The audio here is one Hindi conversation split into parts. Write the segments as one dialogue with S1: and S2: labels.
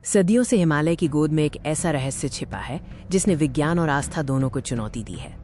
S1: सदियों से हिमालय की गोद में एक ऐसा रहस्य छिपा है जिसने विज्ञान और आस्था दोनों को चुनौती दी है।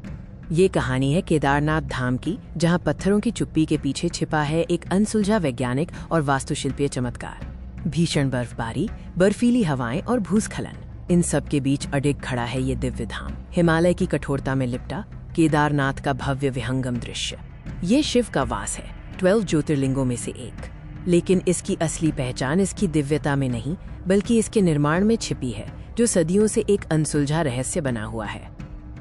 S1: ये कहानी है केदारनाथ धाम की, जहां पत्थरों की चुप्पी के पीछे छिपा है एक अनसुलझा वैज्ञानिक और वास्तुशिल्पीय चमत्कार। भीषण बर्फबारी, बर्फीली हवाएं और भूस्खलन, इन सब के बीच अडिग खड़ा है ये दिव्य धाम, हिमालय की कठोरता में लिपटा केदारनाथ का भव्य विहंगम दृश्य। ये शिव का वास है, 12 ज्योतिर्लिंगों में से एक। लेकिन इसकी असली पहचान इसकी दिव्यता में नहीं, बल्कि इसके निर्माण में छिपी है, जो सदियों से एक अनसुलझा रहस्य बना हुआ है।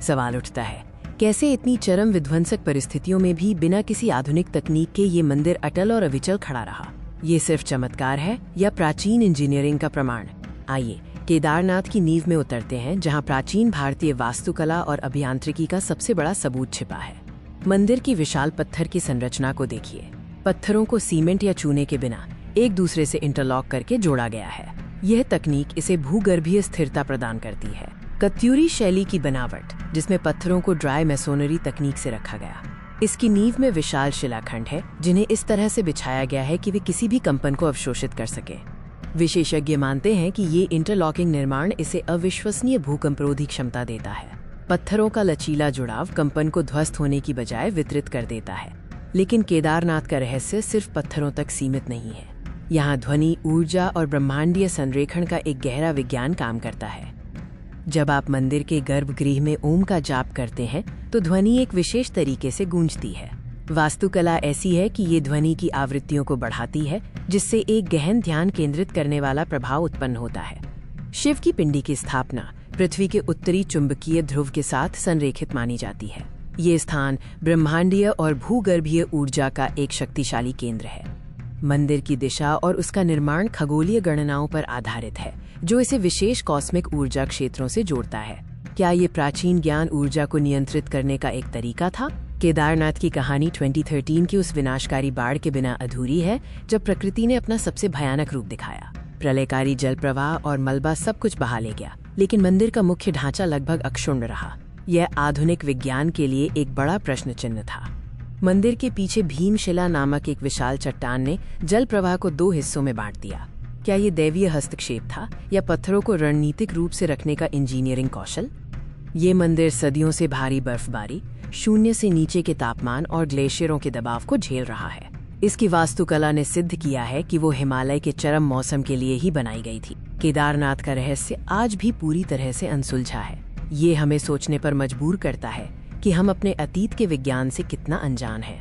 S1: सवाल उठता है, कैसे इतनी चरम विध्वंसक परिस्थितियों में भी बिना किसी आधुनिक तकनीक के ये मंदिर अटल और अविचल खड़ा रहा? ये सिर्फ चमत्कार है या प्राचीन इंजीनियरिंग का प्रमाण? आइए केदारनाथ की नींव में उतरते हैं, जहां प्राचीन भारतीय वास्तुकला और अभियांत्रिकी का सबसे बड़ा सबूत छिपा है। मंदिर की विशाल पत्थर की संरचना को देखिए। पत्थरों को सीमेंट या चूने के बिना एक दूसरे से इंटरलॉक करके जोड़ा गया है। यह तकनीक इसे भूगर्भीय स्थिरता प्रदान करती है। कत्यूरी शैली की बनावट, जिसमें पत्थरों को ड्राई मैसोनरी तकनीक से रखा गया। इसकी नींव में विशाल शिलाखंड है, जिन्हें इस तरह से बिछाया गया है कि वे किसी भी कंपन को अवशोषित कर सके। विशेषज्ञ मानते हैं कि ये इंटरलॉकिंग निर्माण इसे अविश्वसनीय भूकंपरोधी क्षमता देता है। पत्थरों का लचीला जुड़ाव कंपन को ध्वस्त होने की बजाय वितरित कर देता है। लेकिन केदारनाथ का रहस्य सिर्फ पत्थरों तक सीमित नहीं है। यहाँ ध्वनि, ऊर्जा और ब्रह्मांडीय संरेखण का एक गहरा विज्ञान काम करता है। जब आप मंदिर के गर्भगृह में ओम का जाप करते हैं, तो ध्वनि एक विशेष तरीके से गूंजती है। वास्तुकला ऐसी है कि ये ध्वनि की आवृत्तियों को बढ़ाती है, जिससे एक गहन ध्यान केंद्रित करने वाला प्रभाव उत्पन्न होता है। शिव की पिंडी की स्थापना पृथ्वी के उत्तरी चुंबकीय ध्रुव के साथ संरेखित मानी जाती है। ये स्थान ब्रह्मांडीय और भूगर्भीय ऊर्जा का एक शक्तिशाली केंद्र है। मंदिर की दिशा और उसका निर्माण खगोलीय गणनाओं पर आधारित है, जो इसे विशेष कॉस्मिक ऊर्जा क्षेत्रों से जोड़ता है। क्या ये प्राचीन ज्ञान ऊर्जा को नियंत्रित करने का एक तरीका था? केदारनाथ की कहानी 2013 की उस विनाशकारी बाढ़ के बिना अधूरी है, जब प्रकृति ने अपना सबसे भयानक रूप दिखाया। प्रलयकारी जल प्रवाह और मलबा सब कुछ बहा ले गया, लेकिन मंदिर का मुख्य ढांचा लगभग अक्षुण्ण रहा। यह आधुनिक विज्ञान के लिए एक बड़ा प्रश्न चिन्ह था। मंदिर के पीछे भीमशिला नामक एक विशाल चट्टान ने जल प्रवाह को 2 हिस्सों में बांट दिया। क्या ये दैवीय हस्तक्षेप था या पत्थरों को रणनीतिक रूप से रखने का इंजीनियरिंग कौशल? ये मंदिर सदियों से भारी बर्फबारी, शून्य से नीचे के तापमान और ग्लेशियरों के दबाव को झेल रहा है। इसकी वास्तुकला ने सिद्ध किया है कि वो हिमालय के चरम मौसम के लिए ही बनाई गई थी। केदारनाथ का रहस्य आज भी पूरी तरह से अनसुलझा है। ये हमें सोचने पर मजबूर करता है कि हम अपने अतीत के विज्ञान से कितना अनजान हैं।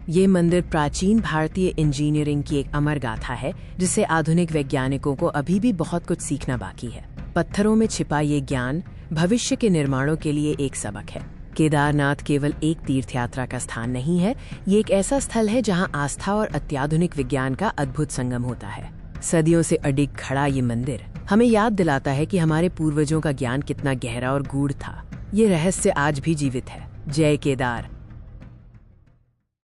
S1: ये मंदिर प्राचीन भारतीय इंजीनियरिंग की एक अमर गाथा है, जिससे आधुनिक वैज्ञानिकों को अभी भी बहुत कुछ सीखना बाकी है। पत्थरों में छिपा ये ज्ञान भविष्य के निर्माणों के लिए एक सबक है। केदारनाथ केवल एक तीर्थयात्रा का स्थान नहीं है, ये एक ऐसा स्थल है जहां आस्था और अत्याधुनिक विज्ञान का अद्भुत संगम होता है। सदियों से अडिग खड़ा ये मंदिर हमें याद दिलाता है कि हमारे पूर्वजों का ज्ञान कितना गहरा और गूढ़ था। ये रहस्य आज भी जीवित है। जय केदार।